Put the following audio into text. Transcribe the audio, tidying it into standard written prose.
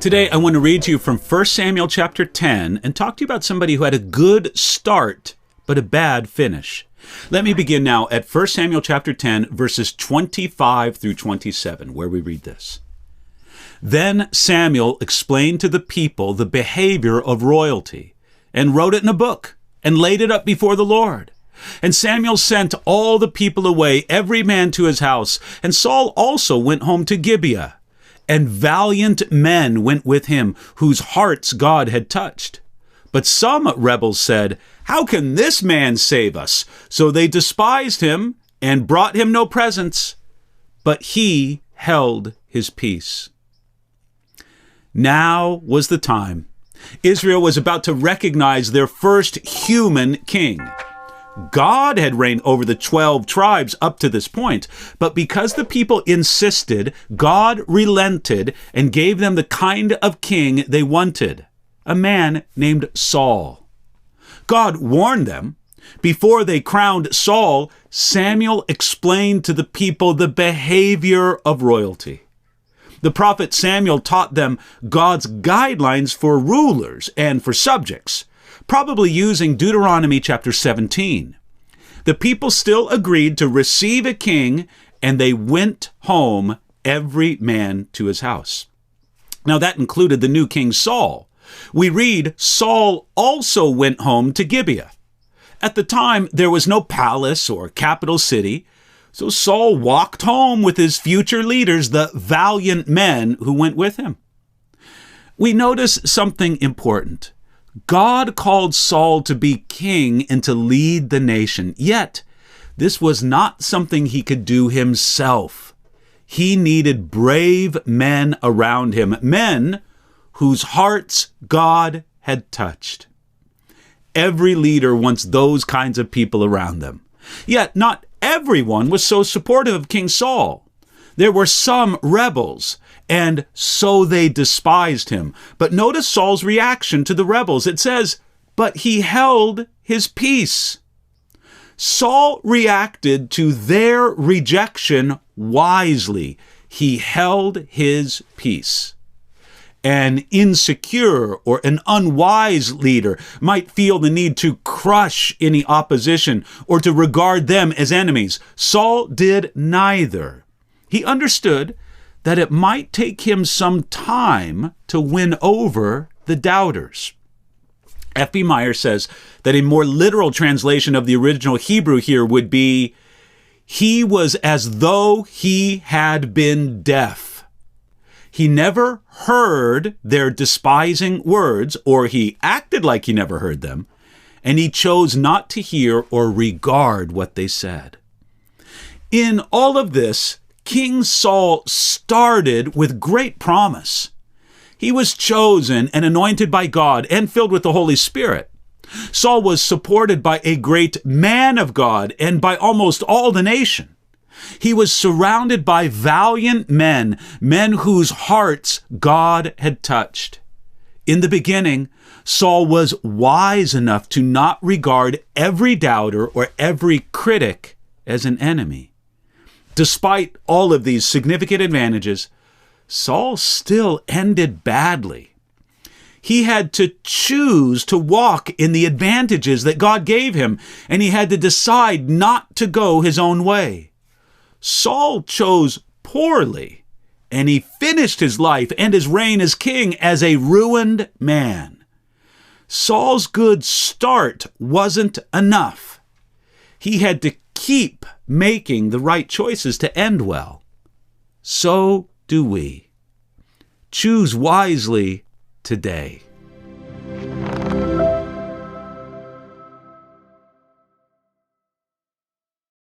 Today, I want to read to you from 1 Samuel chapter 10 and talk to you about somebody who had a good start, but a bad finish. Let me begin now at 1 Samuel chapter 10, verses 25 through 27, where we read this. Then Samuel explained to the people the behavior of royalty, and wrote it in a book, and laid it up before the Lord. And Samuel sent all the people away, every man to his house, and Saul also went home to Gibeah. And valiant men went with him, whose hearts God had touched. But some rebels said, "How can this man save us?" So they despised him and brought him no presents. But he held his peace. Now was the time. Israel was about to recognize their first human king. God had reigned over the 12 tribes up to this point, but because the people insisted, God relented and gave them the kind of king they wanted, a man named Saul. God warned them. Before they crowned Saul, Samuel explained to the people the behavior of royalty. The prophet Samuel taught them God's guidelines for rulers and for subjects, probably using Deuteronomy chapter 17. The people still agreed to receive a king, and they went home, every man to his house. Now that included the new king Saul. We read, Saul also went home to Gibeah. At the time, there was no palace or capital city, so Saul walked home with his future leaders, the valiant men who went with him. We notice something important. God called Saul to be king and to lead the nation, yet this was not something he could do himself. He needed brave men around him, men whose hearts God had touched. Every leader wants those kinds of people around them. Yet not everyone was so supportive of King Saul. There were some rebels, and so they despised him. But notice Saul's reaction to the rebels. It says, but he held his peace. Saul reacted to their rejection wisely. He held his peace. An insecure or an unwise leader might feel the need to crush any opposition or to regard them as enemies. Saul did neither. He understood that it might take him some time to win over the doubters. F.B. Meyer says that a more literal translation of the original Hebrew here would be, he was as though he had been deaf. He never heard their despising words, or he acted like he never heard them, and he chose not to hear or regard what they said. In all of this, King Saul started with great promise. He was chosen and anointed by God and filled with the Holy Spirit. Saul was supported by a great man of God and by almost all the nation. He was surrounded by valiant men, men whose hearts God had touched. In the beginning, Saul was wise enough to not regard every doubter or every critic as an enemy. Despite all of these significant advantages, Saul still ended badly. He had to choose to walk in the advantages that God gave him, and he had to decide not to go his own way. Saul chose poorly, and he finished his life and his reign as king as a ruined man. Saul's good start wasn't enough. He had to keep making the right choices to end well. So do we. Choose wisely today.